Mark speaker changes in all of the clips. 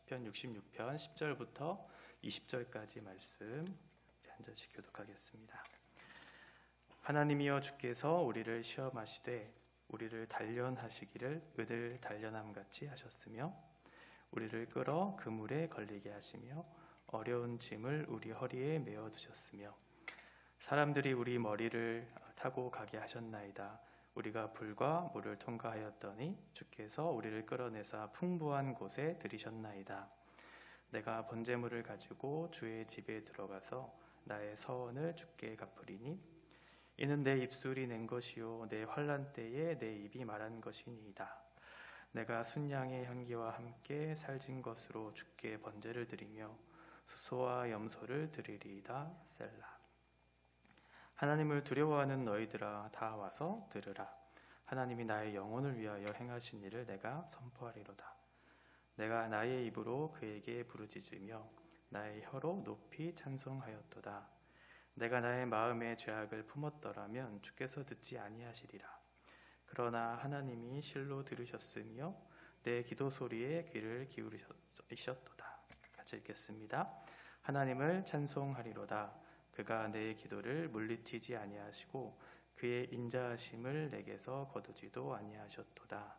Speaker 1: 시편 66편 10절부터 20절까지 말씀 한 절씩 교독하겠습니다. 하나님이여 주께서 우리를 시험하시되 우리를 단련하시기를 은을 단련함같이 하셨으며 우리를 끌어 그물에 걸리게 하시며 어려운 짐을 우리 허리에 메어 두셨으며 사람들이 우리 머리를 타고 가게 하셨나이다. 우리가 불과 물을 통과하였더니 주께서 우리를 끌어내사 풍부한 곳에 들이셨나이다. 내가 번제물을 가지고 주의 집에 들어가서 나의 서원을 주께 갚으리니 이는 내 입술이 낸 것이요 내 환난 때에 내 입이 말한 것이니이다. 내가 순양의 향기와 함께 살진 것으로 주께 번제를 드리며 수소와 염소를 드리리이다. 셀라. 하나님을 두려워하는 너희들아 다 와서 들으라. 하나님이 나의 영혼을 위하여 행하신 일을 내가 선포하리로다. 내가 나의 입으로 그에게 부르짖으며 나의 혀로 높이 찬송하였도다. 내가 나의 마음에 죄악을 품었더라면 주께서 듣지 아니하시리라. 그러나 하나님이 실로 들으셨으며 내 기도 소리에 귀를 기울이셨도다. 같이 읽겠습니다. 하나님을 찬송하리로다. 그가 내 기도를 물리치지 아니하시고 그의 인자하심을 내게서 거두지도 아니하셨도다.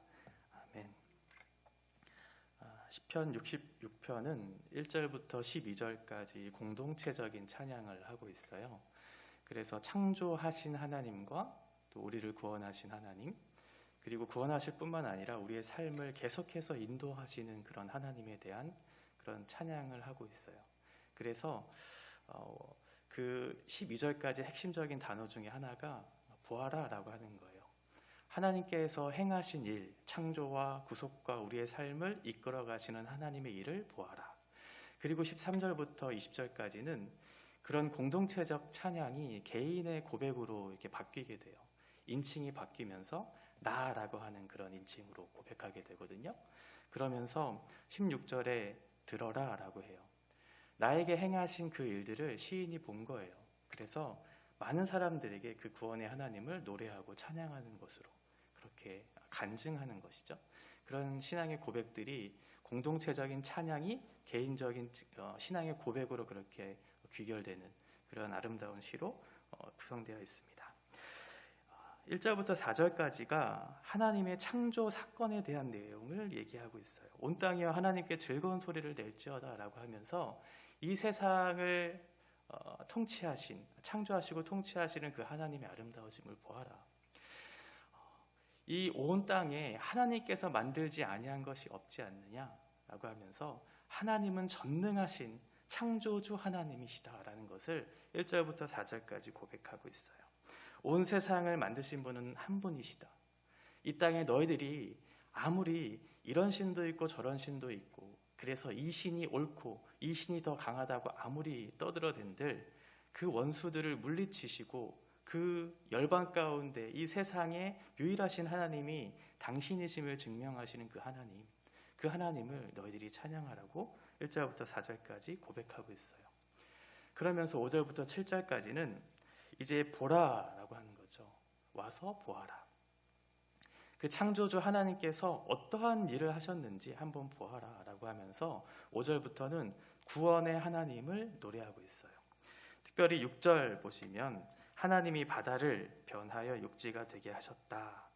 Speaker 1: 아멘. 시편 66편은 1절부터 12절까지 공동체적인 찬양을 하고 있어요. 그래서 창조하신 하나님과 또 우리를 구원하신 하나님, 그리고 구원하실 뿐만 아니라 우리의 삶을 계속해서 인도하시는 그런 하나님에 대한 그런 찬양을 하고 있어요. 그래서 그 12절까지 핵심적인 단어 중에 하나가 보아라라고 하는 거예요. 하나님께서 행하신 일, 창조와 구속과 우리의 삶을 이끌어 가시는 하나님의 일을 보아라. 그리고 13절부터 20절까지는 그런 공동체적 찬양이 개인의 고백으로 이렇게 바뀌게 돼요. 인칭이 바뀌면서 나라고 하는 그런 인칭으로 고백하게 되거든요. 그러면서 16절에 들어라라고 해요. 나에게 행하신 그 일들을 시인이 본 거예요. 그래서 많은 사람들에게 그 구원의 하나님을 노래하고 찬양하는 것으로 그렇게 간증하는 것이죠. 그런 신앙의 고백들이 공동체적인 찬양이 개인적인 신앙의 고백으로 그렇게 귀결되는 그런 아름다운 시로 구성되어 있습니다. 1절부터 4절까지가 하나님의 창조 사건에 대한 내용을 얘기하고 있어요. 온 땅이여 하나님께 즐거운 소리를 낼지어다 라고 하면서 이 세상을 통치하신, 창조하시고 통치하시는 그 하나님의 아름다우심을 보아라. 이 온 땅에 하나님께서 만들지 아니한 것이 없지 않느냐라고 하면서 하나님은 전능하신 창조주 하나님이시다라는 것을 1절부터 4절까지 고백하고 있어요. 온 세상을 만드신 분은 한 분이시다. 이 땅에 너희들이 아무리 이런 신도 있고 저런 신도 있고 그래서 이 신이 옳고 이 신이 더 강하다고 아무리 떠들어댄들 그 원수들을 물리치시고 그 열방 가운데 이 세상에 유일하신 하나님이 당신이심을 증명하시는 그 하나님을 너희들이 찬양하라고 1절부터 4절까지 고백하고 있어요. 그러면서 5절부터 7절까지는 이제 보라라고 하는 거죠. 와서 보아라. 그 창조주 하나님께서 어떠한 일을 하셨는지 한번 보아라라고 하면서 5절부터는 구원의 하나님을 노래하고 있어요. 특별히 6절 보시면 하나님이 바다를 변하여 육지가 되게 하셨다.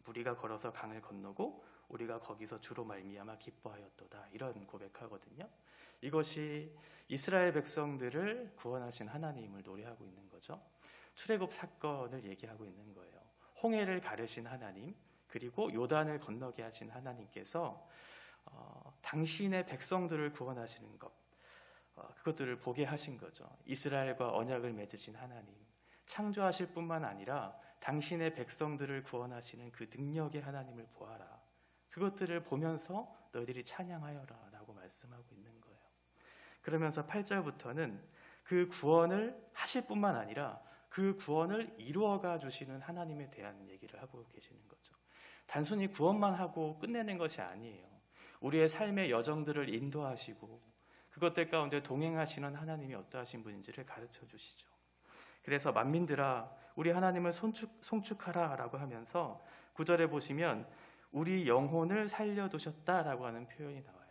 Speaker 1: 우리가 걸어서 강을 건너고 우리가 거기서 주로 말미암아 기뻐하였도다. 이런 고백하거든요. 이것이 이스라엘 백성들을 구원하신 하나님을 노래하고 있는 거죠. 출애굽 사건을 얘기하고 있는 거예요. 홍해를 가르신 하나님, 그리고 요단을 건너게 하신 하나님께서 당신의 백성들을 구원하시는 것, 그것들을 보게 하신 거죠. 이스라엘과 언약을 맺으신 하나님, 창조하실 뿐만 아니라 당신의 백성들을 구원하시는 그 능력의 하나님을 보아라. 그것들을 보면서 너희들이 찬양하여라 라고 말씀하고 있는 거예요. 그러면서 8절부터는 그 구원을 하실 뿐만 아니라 그 구원을 이루어가 주시는 하나님에 대한 얘기를 하고 계시는 거죠. 단순히 구원만 하고 끝내는 것이 아니에요. 우리의 삶의 여정들을 인도하시고 그것들 가운데 동행하시는 하나님이 어떠하신 분인지를 가르쳐 주시죠. 그래서 만민들아 우리 하나님을 송축하라 라고 하면서 9절에 보시면 우리 영혼을 살려두셨다라고 하는 표현이 나와요.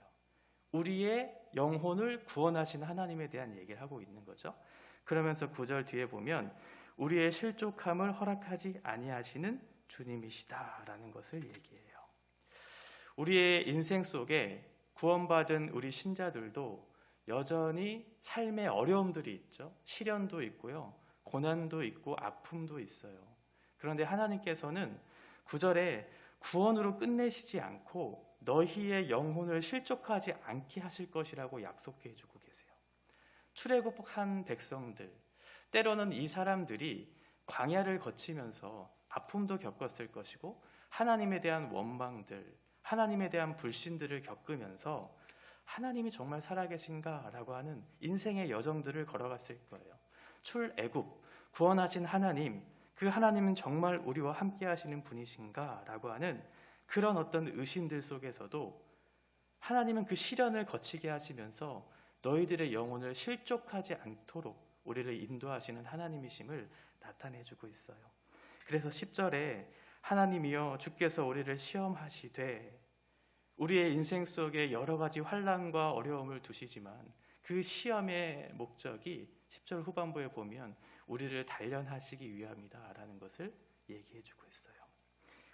Speaker 1: 우리의 영혼을 구원하신 하나님에 대한 얘기를 하고 있는 거죠. 그러면서 9절 뒤에 보면 우리의 실족함을 허락하지 아니하시는 주님이시다라는 것을 얘기해요. 우리의 인생 속에 구원받은 우리 신자들도 여전히 삶의 어려움들이 있죠. 시련도 있고요, 고난도 있고 아픔도 있어요. 그런데 하나님께서는 9절에 구원으로 끝내시지 않고 너희의 영혼을 실족하지 않게 하실 것이라고 약속해 주고 계세요. 출애굽한 백성들, 때로는 이 사람들이 광야를 거치면서 아픔도 겪었을 것이고 하나님에 대한 원망들, 하나님에 대한 불신들을 겪으면서 하나님이 정말 살아계신가라고 하는 인생의 여정들을 걸어갔을 거예요. 출애굽, 구원하신 하나님, 그 하나님은 정말 우리와 함께 하시는 분이신가라고 하는 그런 어떤 의심들 속에서도 하나님은 그 시련을 거치게 하시면서 너희들의 영혼을 실족하지 않도록 우리를 인도하시는 하나님이심을 나타내주고 있어요. 그래서 10절에 하나님이여 주께서 우리를 시험하시되, 우리의 인생 속에 여러 가지 환난과 어려움을 두시지만 그 시험의 목적이 10절 후반부에 보면 우리를 단련하시기 위함이다라는 것을 얘기해주고 있어요.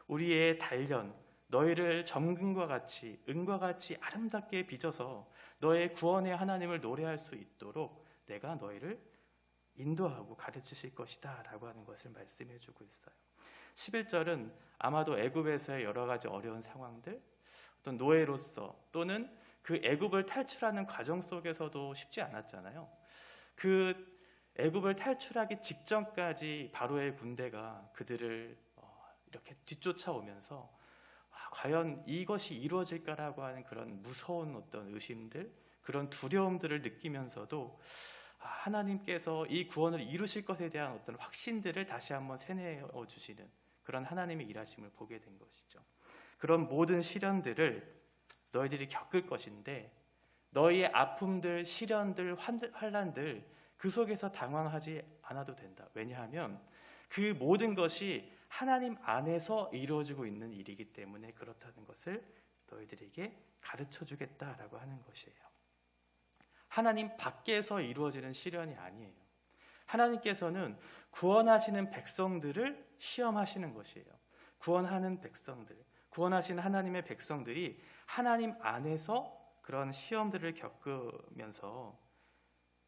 Speaker 1: 우리의 단련, 너희를 점금과 같이 은과 같이 아름답게 빚어서 너의 구원의 하나님을 노래할 수 있도록 내가 너희를 인도하고 가르치실 것이다 라고 하는 것을 말씀해주고 있어요. 11절은 아마도 애굽에서의 여러 가지 어려운 상황들, 어떤 노예로서 또는 그 애굽을 탈출하는 과정 속에서도 쉽지 않았잖아요. 그 애굽을 탈출하기 직전까지 바로의 군대가 그들을 이렇게 뒤쫓아오면서 과연 이것이 이루어질까라고 하는 그런 무서운 어떤 의심들, 그런 두려움들을 느끼면서도 하나님께서 이 구원을 이루실 것에 대한 어떤 확신들을 다시 한번 새내어 주시는 그런 하나님의 일하심을 보게 된 것이죠. 그런 모든 시련들을 너희들이 겪을 것인데 너희의 아픔들, 시련들, 환난들 그 속에서 당황하지 않아도 된다. 왜냐하면 그 모든 것이 하나님 안에서 이루어지고 있는 일이기 때문에 그렇다는 것을 너희들에게 가르쳐 주겠다라고 하는 것이에요. 하나님 밖에서 이루어지는 시련이 아니에요. 하나님께서는 구원하시는 백성들을 시험하시는 것이에요. 구원하는 백성들, 구원하신 하나님의 백성들이 하나님 안에서 그런 시험들을 겪으면서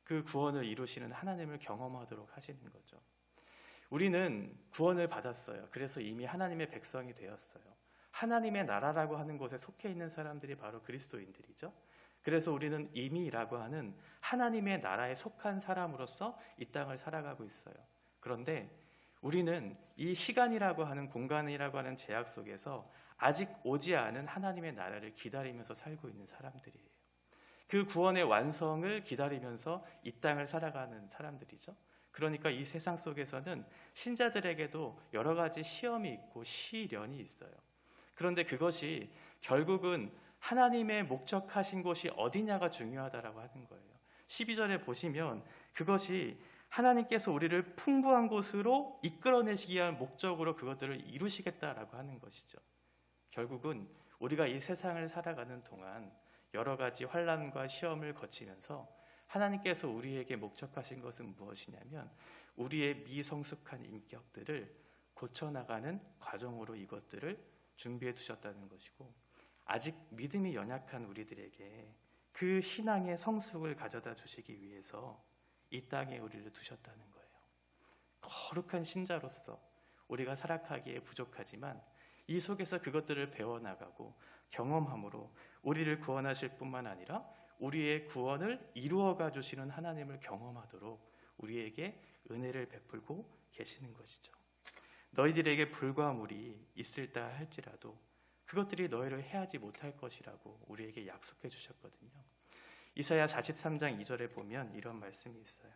Speaker 1: 그 구원을 이루시는 하나님을 경험하도록 하시는 거죠. 우리는 구원을 받았어요. 그래서 이미 하나님의 백성이 되었어요. 하나님의 나라라고 하는 곳에 속해 있는 사람들이 바로 그리스도인들이죠. 그래서 우리는 이미라고 하는 하나님의 나라에 속한 사람으로서 이 땅을 살아가고 있어요. 그런데 우리는 이 시간이라고 하는 공간이라고 하는 제약 속에서 아직 오지 않은 하나님의 나라를 기다리면서 살고 있는 사람들이에요. 그 구원의 완성을 기다리면서 이 땅을 살아가는 사람들이죠. 그러니까 이 세상 속에서는 신자들에게도 여러 가지 시험이 있고 시련이 있어요. 그런데 그것이 결국은 하나님의 목적하신 곳이 어디냐가 중요하다라고 하는 거예요. 12절에 보시면 그것이 하나님께서 우리를 풍부한 곳으로 이끌어내시기 위한 목적으로 그것들을 이루시겠다라고 하는 것이죠. 결국은 우리가 이 세상을 살아가는 동안 여러 가지 환난과 시험을 거치면서 하나님께서 우리에게 목적하신 것은 무엇이냐면 우리의 미성숙한 인격들을 고쳐나가는 과정으로 이것들을 준비해 두셨다는 것이고, 아직 믿음이 연약한 우리들에게 그 신앙의 성숙을 가져다 주시기 위해서 이 땅에 우리를 두셨다는 거예요. 거룩한 신자로서 우리가 살아가기에 부족하지만 이 속에서 그것들을 배워나가고 경험함으로 우리를 구원하실 뿐만 아니라 우리의 구원을 이루어가 주시는 하나님을 경험하도록 우리에게 은혜를 베풀고 계시는 것이죠. 너희들에게 불과 물이 있을다 할지라도 그것들이 너희를 해하지 못할 것이라고 우리에게 약속해 주셨거든요. 이사야 43장 2절에 보면 이런 말씀이 있어요.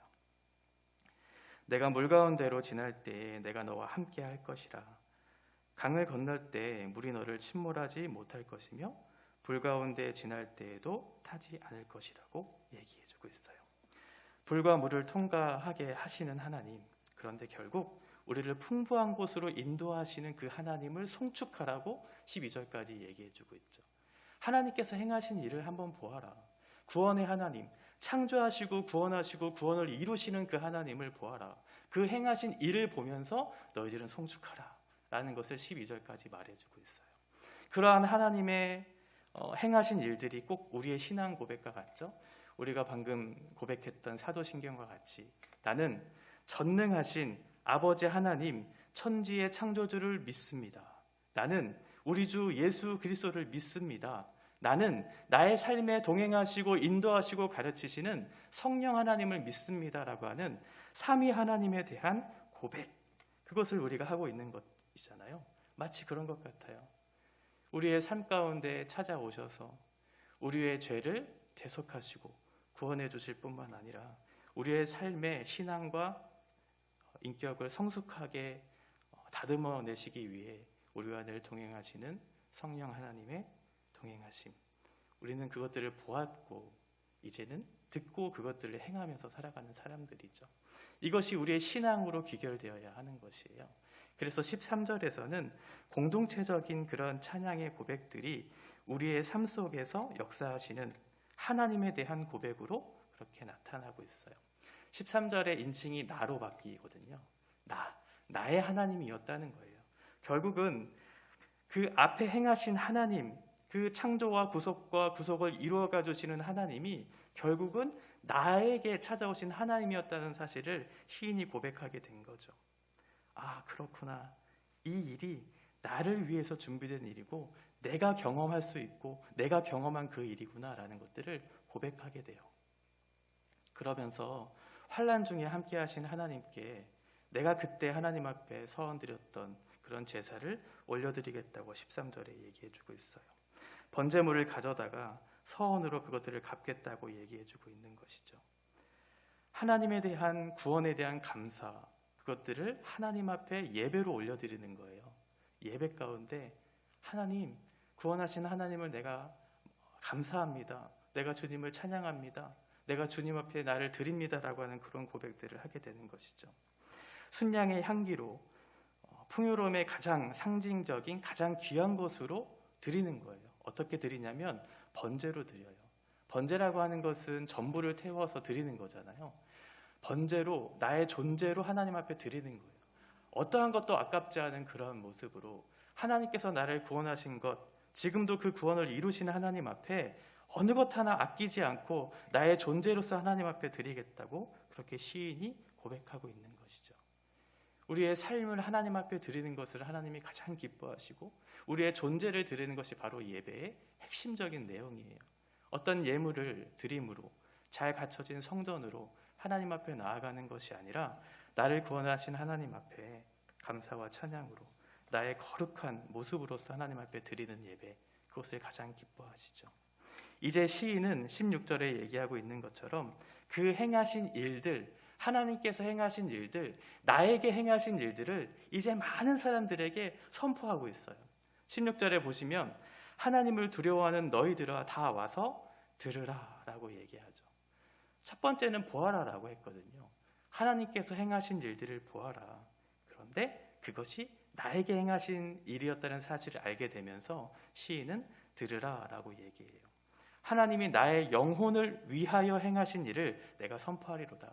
Speaker 1: 내가 물 가운데로 지날 때에 내가 너와 함께 할 것이라. 강을 건널 때 물이 너를 침몰하지 못할 것이며 불 가운데 지날 때에도 타지 않을 것이라고 얘기해 주고 있어요. 불과 물을 통과하게 하시는 하나님, 그런데 결국 우리를 풍부한 곳으로 인도하시는 그 하나님을 송축하라고 12절까지 얘기해 주고 있죠. 하나님께서 행하신 일을 한번 보아라. 구원의 하나님, 창조하시고 구원하시고 구원을 이루시는 그 하나님을 보아라. 그 행하신 일을 보면서 너희들은 송축하라 라는 것을 12절까지 말해주고 있어요. 그러한 하나님의 행하신 일들이 꼭 우리의 신앙 고백과 같죠? 우리가 방금 고백했던 사도신경과 같이 나는 전능하신 아버지 하나님 천지의 창조주를 믿습니다. 나는 우리 주 예수 그리스도를 믿습니다. 나는 나의 삶에 동행하시고 인도하시고 가르치시는 성령 하나님을 믿습니다라고 하는 삼위 하나님에 대한 고백, 그것을 우리가 하고 있는 것이잖아요. 마치 그런 것 같아요. 우리의 삶 가운데 찾아오셔서 우리의 죄를 대속하시고 구원해 주실 뿐만 아니라 우리의 삶의 신앙과 인격을 성숙하게 다듬어 내시기 위해 우리와 늘 동행하시는 성령 하나님의 동행하심, 우리는 그것들을 보았고 이제는 듣고 그것들을 행하면서 살아가는 사람들이죠. 이것이 우리의 신앙으로 귀결되어야 하는 것이에요. 그래서 13절에서는 공동체적인 그런 찬양의 고백들이 우리의 삶 속에서 역사하시는 하나님에 대한 고백으로 그렇게 나타나고 있어요. 13절의 인칭이 나로 바뀌거든요. 나의 하나님이었다는 거예요. 결국은 그 앞에 행하신 하나님, 그 창조와 구속과 구속을 이루어가 주시는 하나님이 결국은 나에게 찾아오신 하나님이었다는 사실을 시인이 고백하게 된 거죠. 아, 그렇구나. 이 일이 나를 위해서 준비된 일이고 내가 경험할 수 있고 내가 경험한 그 일이구나라는 것들을 고백하게 돼요. 그러면서 환난 중에 함께 하신 하나님께 내가 그때 하나님 앞에 서원드렸던 그런 제사를 올려드리겠다고 13절에 얘기해주고 있어요. 번제물을 가져다가 서원으로 그것들을 갚겠다고 얘기해주고 있는 것이죠. 하나님에 대한 구원에 대한 감사, 그것들을 하나님 앞에 예배로 올려드리는 거예요. 예배 가운데 하나님, 구원하신 하나님을 내가 감사합니다. 내가 주님을 찬양합니다. 내가 주님 앞에 나를 드립니다라고 하는 그런 고백들을 하게 되는 것이죠. 순양의 향기로 풍요로움의 가장 상징적인 가장 귀한 것으로 드리는 거예요. 어떻게 드리냐면 번제로 드려요. 번제라고 하는 것은 전부를 태워서 드리는 거잖아요. 번제로 나의 존재로 하나님 앞에 드리는 거예요. 어떠한 것도 아깝지 않은 그런 모습으로 하나님께서 나를 구원하신 것, 지금도 그 구원을 이루시는 하나님 앞에 어느 것 하나 아끼지 않고 나의 존재로서 하나님 앞에 드리겠다고 그렇게 시인이 고백하고 있는 것이죠. 우리의 삶을 하나님 앞에 드리는 것을 하나님이 가장 기뻐하시고 우리의 존재를 드리는 것이 바로 예배의 핵심적인 내용이에요. 어떤 예물을 드림으로 잘 갖춰진 성전으로 하나님 앞에 나아가는 것이 아니라 나를 구원하신 하나님 앞에 감사와 찬양으로 나의 거룩한 모습으로서 하나님 앞에 드리는 예배, 그것을 가장 기뻐하시죠. 이제 시인은 16절에 얘기하고 있는 것처럼 그 행하신 일들, 하나님께서 행하신 일들, 나에게 행하신 일들을 이제 많은 사람들에게 선포하고 있어요. 16절에 보시면 하나님을 두려워하는 너희들아 다 와서 들으라 라고 얘기하죠. 첫 번째는 보아라 라고 했거든요. 하나님께서 행하신 일들을 보아라. 그런데 그것이 나에게 행하신 일이었다는 사실을 알게 되면서 시인은 들으라 라고 얘기해요. 하나님이 나의 영혼을 위하여 행하신 일을 내가 선포하리로다.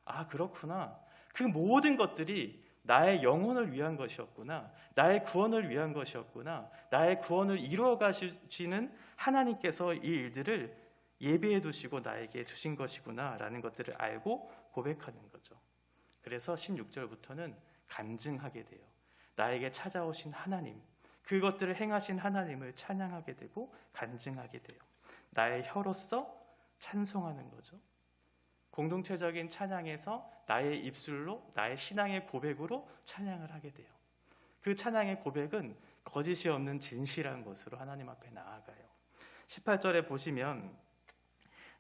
Speaker 1: 아, 그렇구나. 그 모든 것들이 나의 영혼을 위한 것이었구나. 나의 구원을 위한 것이었구나. 나의 구원을 이루어 가시는 하나님께서 이 일들을 예비해 두시고 나에게 주신 것이구나 라는 것들을 알고 고백하는 거죠. 그래서 16절부터는 간증하게 돼요. 나에게 찾아오신 하나님, 그것들을 행하신 하나님을 찬양하게 되고 간증하게 돼요. 나의 혀로서 찬송하는 거죠. 공동체적인 찬양에서 나의 입술로 나의 신앙의 고백으로 찬양을 하게 돼요. 그 찬양의 고백은 거짓이 없는 진실한 것으로 하나님 앞에 나아가요. 18절에 보시면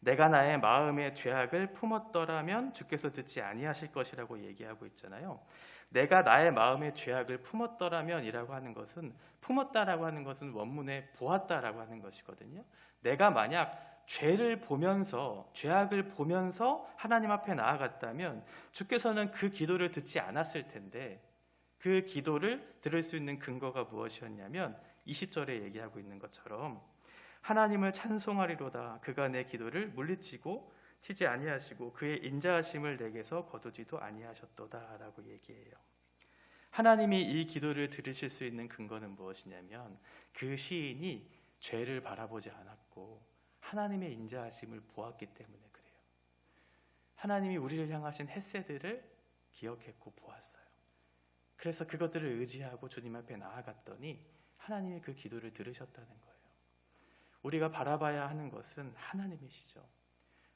Speaker 1: 내가 나의 마음의 죄악을 품었더라면 주께서 듣지 아니하실 것이라고 얘기하고 있잖아요. 내가 나의 마음의 죄악을 품었더라면 이라고 하는 것은, 품었다라고 하는 것은 원문에 보았다라고 하는 것이거든요. 내가 만약 죄를 보면서, 죄악을 보면서 하나님 앞에 나아갔다면 주께서는 그 기도를 듣지 않았을 텐데, 그 기도를 들을 수 있는 근거가 무엇이었냐면 20절에 얘기하고 있는 것처럼 하나님을 찬송하리로다. 그가 내 기도를 물리치고 치지 아니하시고 그의 인자하심을 내게서 거두지도 아니하셨도다 라고 얘기해요. 하나님이 이 기도를 들으실 수 있는 근거는 무엇이냐면 그 시인이 죄를 바라보지 않았고 하나님의 인자하심을 보았기 때문에 그래요. 하나님이 우리를 향하신 헤세드를 기억했고 보았어요. 그래서 그것들을 의지하고 주님 앞에 나아갔더니 하나님이 그 기도를 들으셨다는 거예요. 우리가 바라봐야 하는 것은 하나님이시죠.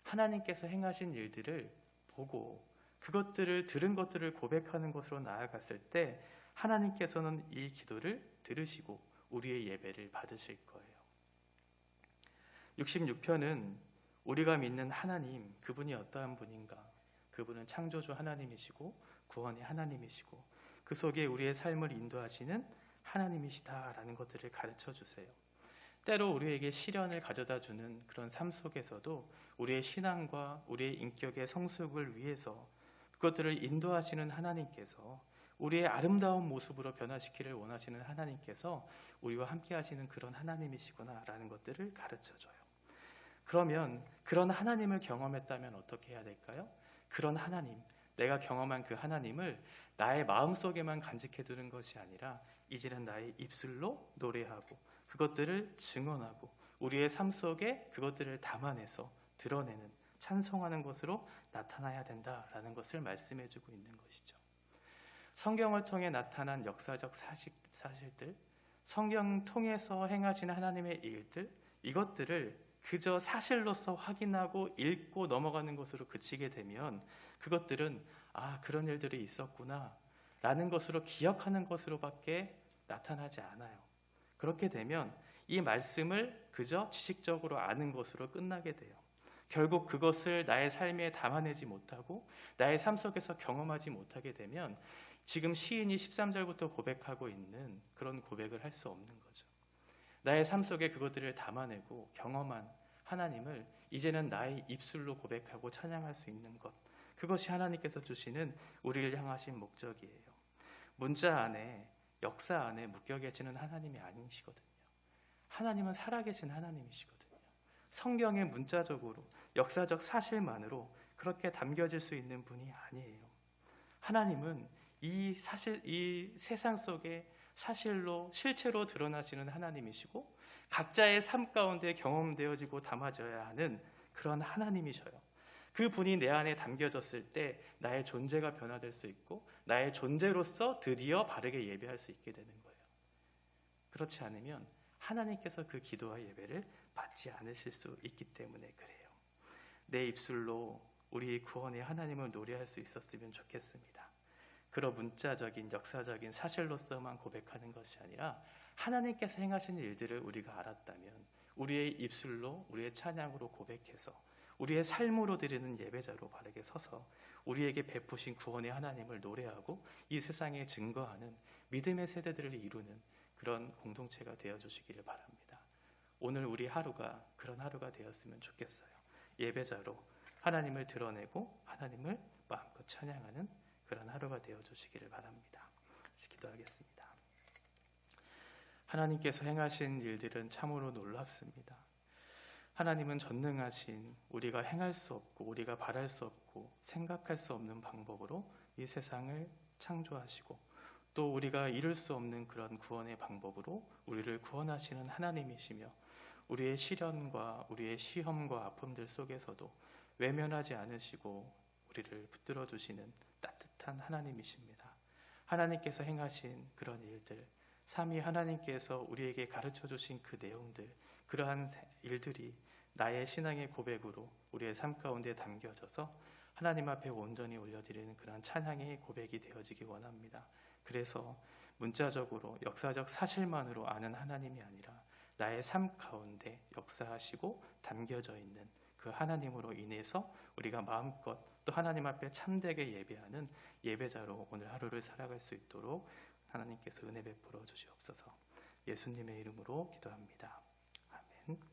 Speaker 1: 하나님께서 행하신 일들을 보고 그것들을 들은 것들을 고백하는 것으로 나아갔을 때 하나님께서는 이 기도를 들으시고 우리의 예배를 받으실 거예요. 66편은 우리가 믿는 하나님, 그분이 어떠한 분인가? 그분은 창조주 하나님이시고 구원의 하나님이시고 그 속에 우리의 삶을 인도하시는 하나님이시다라는 것들을 가르쳐 주세요. 때로 우리에게 시련을 가져다 주는 그런 삶 속에서도 우리의 신앙과 우리의 인격의 성숙을 위해서 그것들을 인도하시는 하나님께서 우리의 아름다운 모습으로 변화시키를 원하시는 하나님께서 우리와 함께 하시는 그런 하나님이시구나라는 것들을 가르쳐줘요. 그러면 그런 하나님을 경험했다면 어떻게 해야 될까요? 그런 하나님, 내가 경험한 그 하나님을 나의 마음속에만 간직해두는 것이 아니라 이제는 나의 입술로 노래하고 그것들을 증언하고 우리의 삶 속에 그것들을 담아내서 드러내는 찬송하는 것으로 나타나야 된다라는 것을 말씀해주고 있는 것이죠. 성경을 통해 나타난 역사적 사실들, 성경 통해서 행하신 하나님의 일들, 이것들을 그저 사실로서 확인하고 읽고 넘어가는 것으로 그치게 되면 그것들은 그런 일들이 있었구나 라는 것으로 기억하는 것으로밖에 나타나지 않아요. 그렇게 되면 이 말씀을 그저 지식적으로 아는 것으로 끝나게 돼요. 결국 그것을 나의 삶에 담아내지 못하고 나의 삶 속에서 경험하지 못하게 되면 지금 시인이 13절부터 고백하고 있는 그런 고백을 할 수 없는 거죠. 나의 삶 속에 그것들을 담아내고 경험한 하나님을 이제는 나의 입술로 고백하고 찬양할 수 있는 것, 그것이 하나님께서 주시는 우리를 향하신 목적이에요. 문자 안에, 역사 안에 묶여 계시는 하나님이 아니시거든요. 하나님은 살아계신 하나님이시거든요. 성경의 문자적으로 역사적 사실만으로 그렇게 담겨질 수 있는 분이 아니에요. 하나님은 이 세상 속에 사실로 실체로 드러나시는 하나님이시고 각자의 삶 가운데 경험되어지고 담아져야 하는 그런 하나님이셔요. 그 분이 내 안에 담겨졌을 때 나의 존재가 변화될 수 있고 나의 존재로서 드디어 바르게 예배할 수 있게 되는 거예요. 그렇지 않으면 하나님께서 그 기도와 예배를 받지 않으실 수 있기 때문에 그래요. 내 입술로 우리 구원의 하나님을 노래할 수 있었으면 좋겠습니다. 그런 문자적인 역사적인 사실로서만 고백하는 것이 아니라 하나님께서 행하신 일들을 우리가 알았다면 우리의 입술로 우리의 찬양으로 고백해서 우리의 삶으로 드리는 예배자로 바르게 서서 우리에게 베푸신 구원의 하나님을 노래하고 이 세상에 증거하는 믿음의 세대들을 이루는 그런 공동체가 되어주시기를 바랍니다. 오늘 우리 하루가 그런 하루가 되었으면 좋겠어요. 예배자로 하나님을 드러내고 하나님을 마음껏 찬양하는 그런 하루가 되어주시기를 바랍니다. 기도하겠습니다. 하나님께서 행하신 일들은 참으로 놀랍습니다. 하나님은 전능하신 우리가 행할 수 없고 우리가 바랄 수 없고 생각할 수 없는 방법으로 이 세상을 창조하시고 또 우리가 이룰 수 없는 그런 구원의 방법으로 우리를 구원하시는 하나님이시며 우리의 시련과 우리의 시험과 아픔들 속에서도 외면하지 않으시고 우리를 붙들어 주시는 따뜻한 하나님이십니다. 하나님께서 행하신 그런 일들, 삼위 하나님께서 우리에게 가르쳐 주신 그 내용들, 그러한 일들이 나의 신앙의 고백으로 우리의 삶 가운데 담겨져서 하나님 앞에 온전히 올려드리는 그런 찬양의 고백이 되어지기 원합니다. 그래서 문자적으로 역사적 사실만으로 아는 하나님이 아니라 나의 삶 가운데 역사하시고 담겨져 있는 그 하나님으로 인해서 우리가 마음껏 또 하나님 앞에 참되게 예배하는 예배자로 오늘 하루를 살아갈 수 있도록 하나님께서 은혜 베풀어 주시옵소서. 예수님의 이름으로 기도합니다.